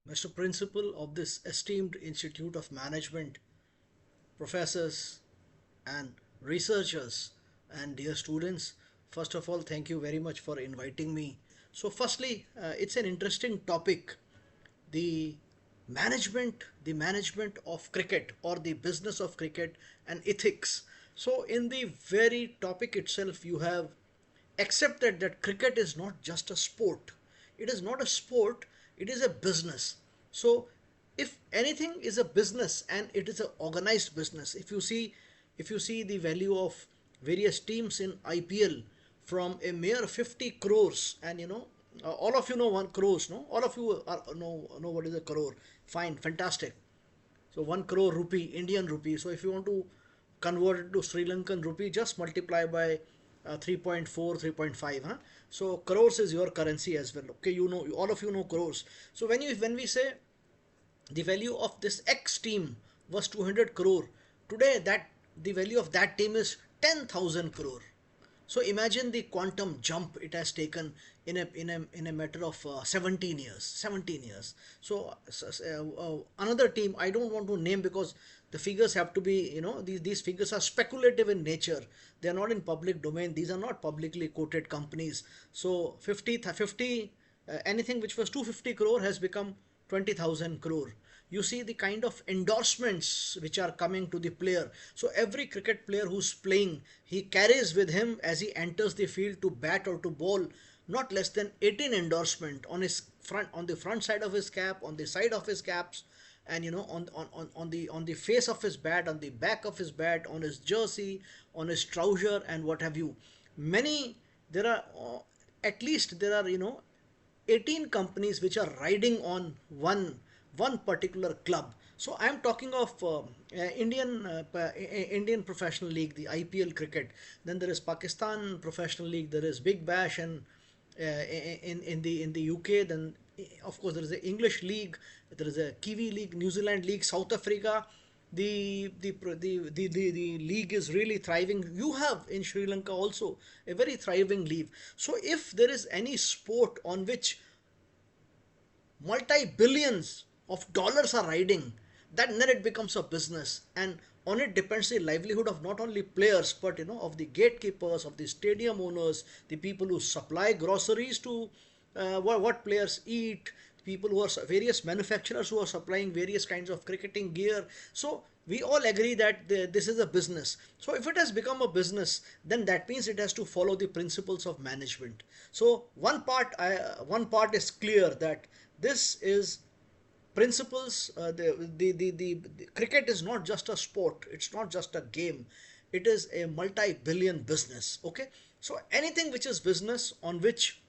Mr. Principal of this esteemed Institute of Management, professors and researchers, and dear students, first of all, thank you very much for inviting me. So, firstly, it's an interesting topic, the management of cricket or the business of cricket and ethics. So, in the very topic itself, you have accepted that cricket is not just a sport. It is not a sport, it is a business. So if anything is a business and it is an organized business, if you see the value of various teams in IPL from a mere 50 crores, and all of you know 1 crores, no, all of you know what is a crore. Fine, fantastic. So 1 crore rupee, Indian rupee. So if you want to convert it to Sri Lankan rupee, just multiply by 3.4, 3.5. Huh? So crores is your currency as well. Okay, all of you know crores. So when we say the value of this X team was 200 crore, today that the value of that team is 10,000 crore. So imagine the quantum jump it has taken in a matter of 17 years. 17 years. So another team I don't want to name because the figures have to be, these figures are speculative in nature. They are not in public domain. These are not publicly quoted companies. So 50 anything which was 250 crore has become 20,000 crore. You see the kind of endorsements which are coming to the player. So every cricket player who's playing, he carries with him as he enters the field to bat or to bowl not less than 18 endorsement on the front side of his cap, on the side of his caps, and on the face of his bat, on the back of his bat, on his jersey, on his trouser, and what have you. Many there are At least there are 18 companies which are riding on one particular club. So I am talking of Indian Professional League, the IPL cricket. Then there is Pakistan Professional League. There is Big Bash and in the UK. Then of course there is the English League. There is a Kiwi League, New Zealand League, South Africa. The league is really thriving. You have in Sri Lanka also a very thriving league. So if there is any sport on which multi-billions of dollars are riding, then it becomes a business, and on it depends the livelihood of not only players but of the gatekeepers, of the stadium owners, the people who supply groceries to what players eat, people who are various manufacturers who are supplying various kinds of cricketing gear. So we all agree that this is a business. So if it has become a business, then that means it has to follow the principles of management. So one part is clear, that this is principles. The cricket is not just a sport, it's not just a game, it is a multi-billion business. Okay, so anything which is business, on which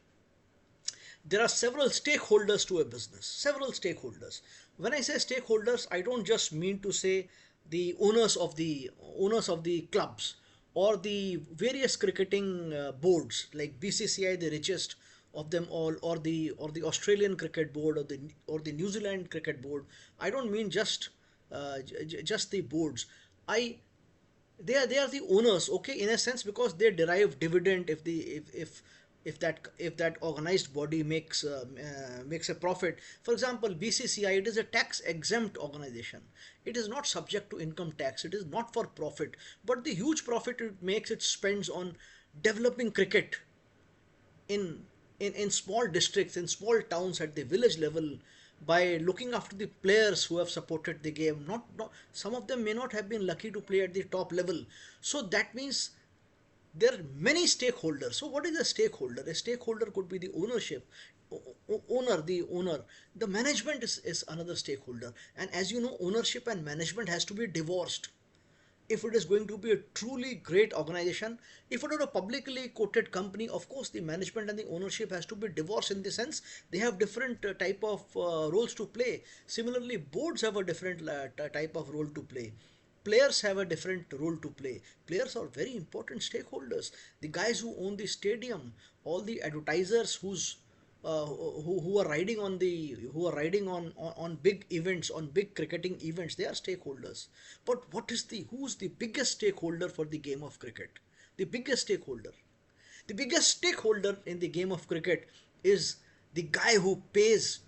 there are several stakeholders to a business, several stakeholders. When I say stakeholders, I don't just mean to say the owners of the clubs, or the various cricketing boards like BCCI, the richest of them all, or the Australian Cricket Board, or the New Zealand Cricket Board. I don't mean just the boards. I they are the owners, okay, in a sense, because they derive dividend if that organized body makes a profit. For example, BCCI, it is a tax exempt organization. It is not subject to income tax. It is not for profit, but the huge profit it makes, it spends on developing cricket in in small districts, in small towns, at the village level, by looking after the players who have supported the game. Not some of them may not have been lucky to play at the top level. So that means there are many stakeholders. So what is a stakeholder? A stakeholder could be the ownership, the owner. The management is another stakeholder. And as you know, ownership and management has to be divorced if it is going to be a truly great organization. If it is a publicly quoted company, of course the management and the ownership has to be divorced, in the sense they have different type of roles to play. Similarly, boards have a different type of role to play. Players have a different role to play. Players are very important stakeholders. The guys who own the stadium, all the advertisers who are riding on on big events, on big cricketing events, they are stakeholders. But who's the biggest stakeholder for the game of cricket? The biggest stakeholder, in the game of cricket, is the guy who pays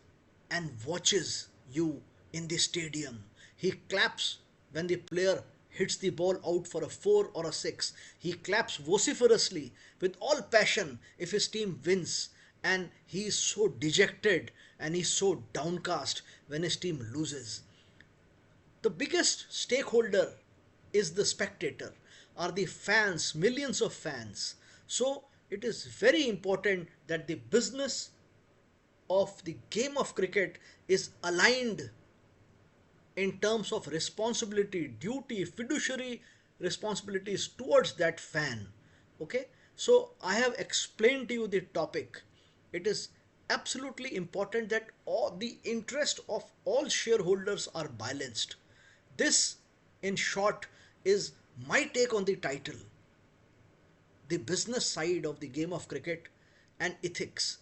and watches you in the stadium. He claps when the player hits the ball out for a 4 or a 6. He claps vociferously with all passion if his team wins, and he is so dejected and he's so downcast when his team loses. The biggest stakeholder is the spectator, are the fans, millions of fans. So it is very important that the business of the game of cricket is aligned in terms of responsibility, duty, fiduciary responsibilities towards that fan. Okay, so I have explained to you the topic. It is absolutely important that all the interest of all shareholders are balanced. This, in short, is my take on the title, the business side of the game of cricket and ethics.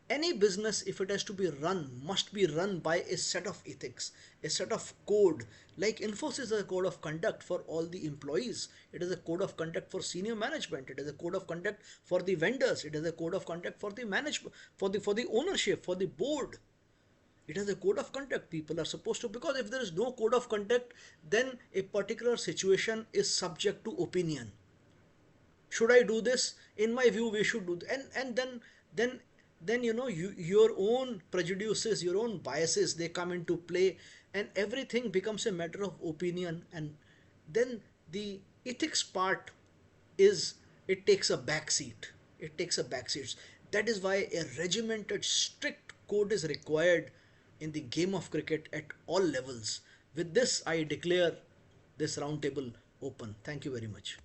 Any business, if it has to be run, must be run by a set of ethics, a set of code. Like Infosys is a code of conduct for all the employees. It is a code of conduct for senior management. It is a code of conduct for the vendors. It is a code of conduct for the management, for the ownership, for the board. It has a code of conduct. People are supposed to, because if there is no code of conduct, then a particular situation is subject to opinion. Should I do this? In my view, we should do. And then your own prejudices, your own biases, they come into play, and everything becomes a matter of opinion. And then the ethics part is, it takes a back seat. It takes a back seat. That is why a regimented, strict code is required in the game of cricket at all levels. With this, I declare this roundtable open. Thank you very much.